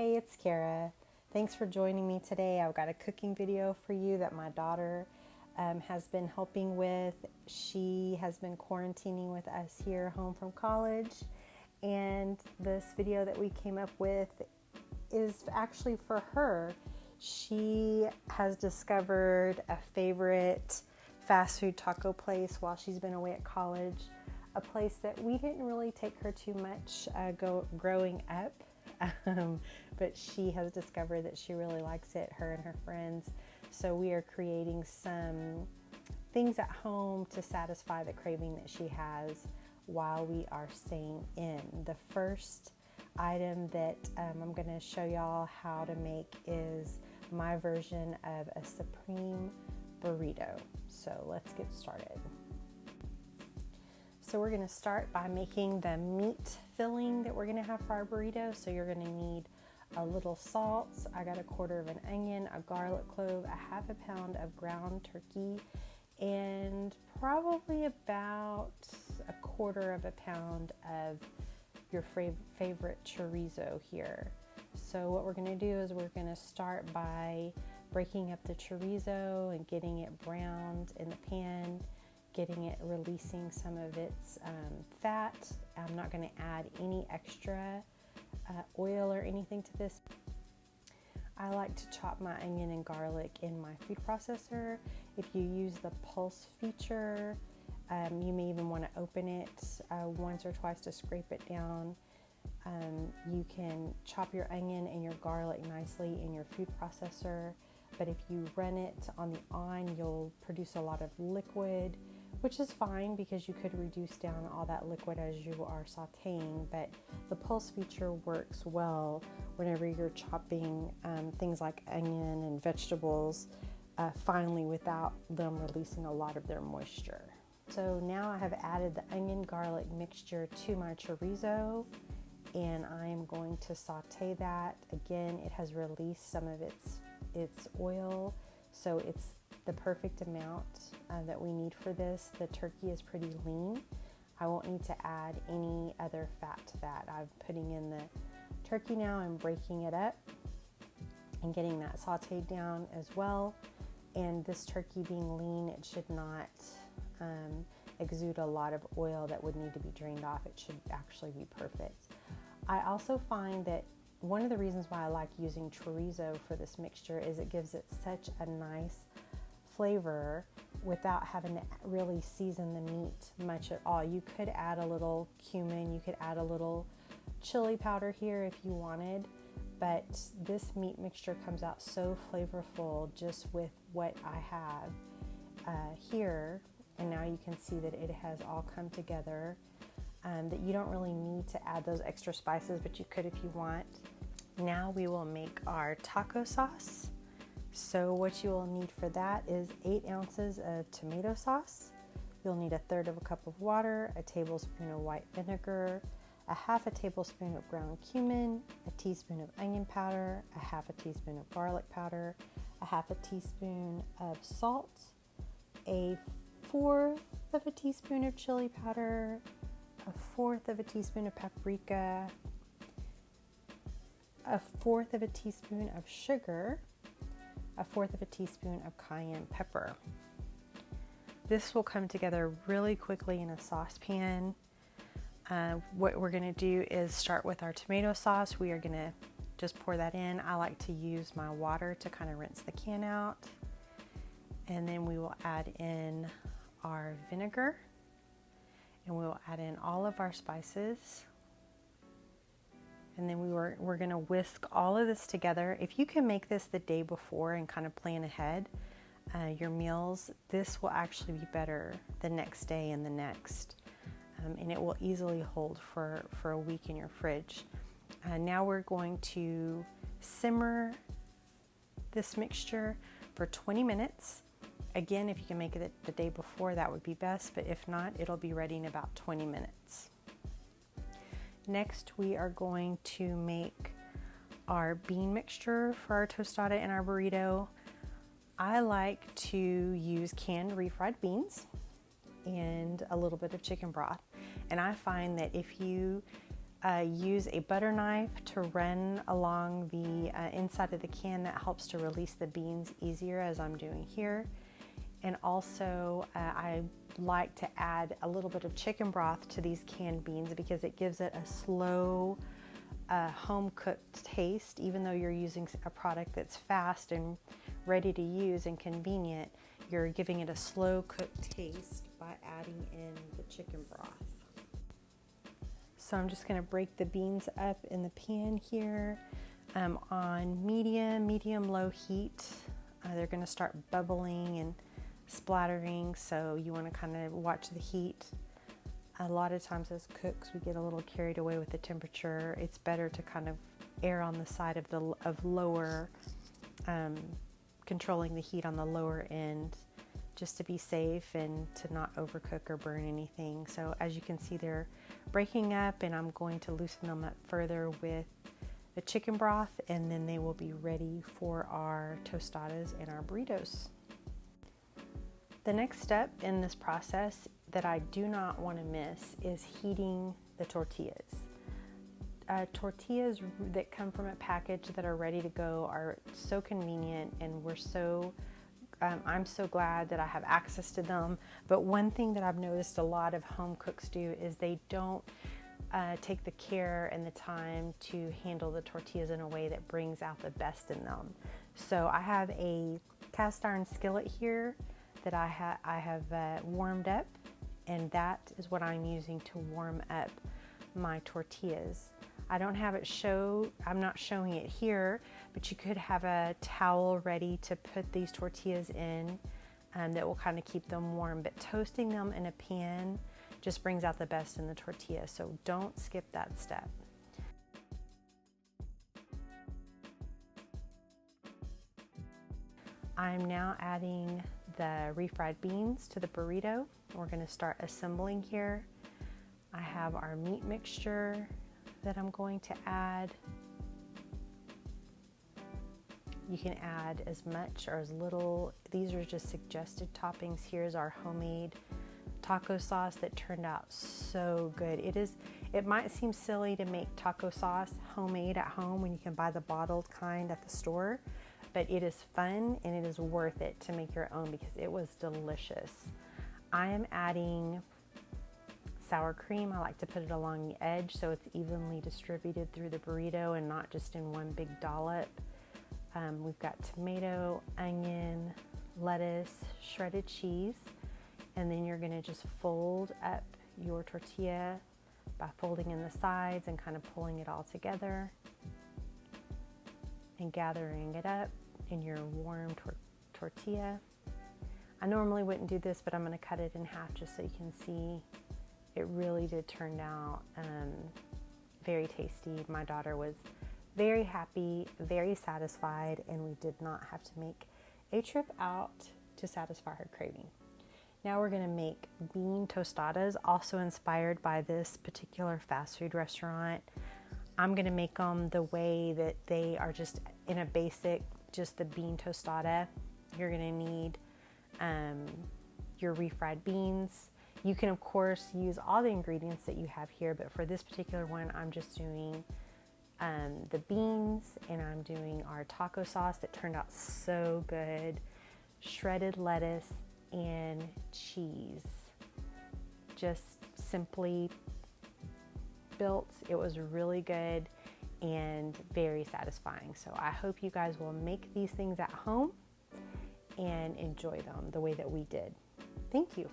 Hey, it's Kara. Thanks for joining me today. I've got a cooking video for you that my daughter has been helping with. She has been quarantining with us here home from college, and this video that we came up with is actually for her. She has discovered a favorite fast food taco place while she's been away at college, a place that we didn't really take her too much growing up. But she has discovered that she really likes it, her and her friends. So we are creating some things at home to satisfy the craving that she has while we are staying in. The first item that I'm going to show y'all how to make is my version of a supreme burrito. So let's get started. So we're going to start by making the meat filling that we're going to have for our burrito. So you're going to need a little salt. I got a quarter of an onion, a garlic clove, a half a pound of ground turkey, and probably about a quarter of a pound of your favorite chorizo here. So what we're going to do is we're going to start by breaking up the chorizo and getting it browned in the pan, getting it releasing some of its fat. I'm not going to add any extra oil or anything to this. I like to chop my onion and garlic in my food processor. If you use the pulse feature, you may even want to open it once or twice to scrape it down. You can chop your onion and your garlic nicely in your food processor, but if you run it on the on, you'll produce a lot of liquid, which is fine because you could reduce down all that liquid as you are sauteing, but the pulse feature works well whenever you're chopping things like onion and vegetables finely without them releasing a lot of their moisture. So now I have added the onion garlic mixture to my chorizo, and I am going to saute that. Again, it has released some of its oil, so it's the perfect amount that we need for this. The turkey is pretty lean. I won't need to add any other fat to that. I'm putting in the turkey now and breaking it up and getting that sauteed down as well. And this turkey being lean, it should not exude a lot of oil that would need to be drained off. It should actually be perfect. I also find that one of the reasons why I like using chorizo for this mixture is it gives it such a nice flavor without having to really season the meat much at all. You could add a little cumin, you could add a little chili powder here if you wanted, but this meat mixture comes out so flavorful just with what I have here, and now you can see that it has all come together, that you don't really need to add those extra spices, but you could if you want. Now we will make our taco sauce. So what you will need for that is 8 ounces of tomato sauce. You'll need 1/3 of a cup of water, a tablespoon of white vinegar, a half a tablespoon of ground cumin, a teaspoon of onion powder, a half a teaspoon of garlic powder, a half a teaspoon of salt, a 1/4 of a teaspoon of chili powder, a 1/4 of a teaspoon of paprika, a 1/4 of a teaspoon of sugar, a 1/4 of a teaspoon of cayenne pepper. This will come together really quickly in a saucepan. What we're going to do is start with our tomato sauce. We are going to just pour that in. I like to use my water to kind of rinse the can out. And then we will add in our vinegar, and we will add in all of our spices. And then we're going to whisk all of this together. If you can make this the day before and kind of plan ahead your meals, this will actually be better the next day and the next. And it will easily hold for a week in your fridge. Now we're going to simmer this mixture for 20 minutes. Again, if you can make it the day before, that would be best, but if not, it'll be ready in about 20 minutes. Next, we are going to make our bean mixture for our tostada and our burrito. I like to use canned refried beans and a little bit of chicken broth. And I find that if you use a butter knife to run along the inside of the can. That helps to release the beans easier, as I'm doing here. And also I like to add a little bit of chicken broth to these canned beans because it gives it a slow home cooked taste. Even though you're using a product that's fast and ready to use and convenient, you're giving it a slow cooked taste by adding in the chicken broth. So I'm just going to break the beans up in the pan here on medium-low heat. They're going to start bubbling and splattering, so you want to kind of watch the heat. A lot of times as cooks we get a little carried away with the temperature. It's better to kind of err on the side of lower, controlling the heat on the lower end, just to be safe and to not overcook or burn anything. So as you can see, they're breaking up, and I'm going to loosen them up further with the chicken broth, and then they will be ready for our tostadas and our burritos. The next step in this process that I do not want to miss is heating the tortillas. Tortillas that come from a package that are ready to go are so convenient, and I'm so glad that I have access to them. But one thing that I've noticed a lot of home cooks do is they don't take the care and the time to handle the tortillas in a way that brings out the best in them. So I have a cast iron skillet here that I have warmed up, and that is what I'm using to warm up my tortillas. I don't have it I'm not showing it here, but you could have a towel ready to put these tortillas in that will kind of keep them warm. But toasting them in a pan just brings out the best in the tortilla, so don't skip that step. I'm now adding the refried beans to the burrito. We're going to start assembling here. I have our meat mixture that I'm going to add. You can add as much or as little. These are just suggested toppings. Here's our homemade taco sauce that turned out so good. It might seem silly to make taco sauce homemade at home when you can buy the bottled kind at the store, but it is fun and it is worth it to make your own because it was delicious. I am adding sour cream. I like to put it along the edge so it's evenly distributed through the burrito and not just in one big dollop. We've got tomato, onion, lettuce, shredded cheese, and then you're going to just fold up your tortilla by folding in the sides and kind of pulling it all together and gathering it up in your warm tortilla. I normally wouldn't do this, but I'm going to cut it in half just so you can see. It really did turn out very tasty. My daughter was very happy, very satisfied, and we did not have to make a trip out to satisfy her craving. Now we're going to make bean tostadas, also inspired by this particular fast food restaurant. I'm going to make them the way that they are, just in a basic, just the bean tostada. You're going to need your refried beans. You can, of course, use all the ingredients that you have here, but for this particular one, I'm just doing the beans, and I'm doing our taco sauce that turned out so good, shredded lettuce, and cheese. Just simply built. It was really good and very satisfying. So I hope you guys will make these things at home and enjoy them the way that we did. Thank you.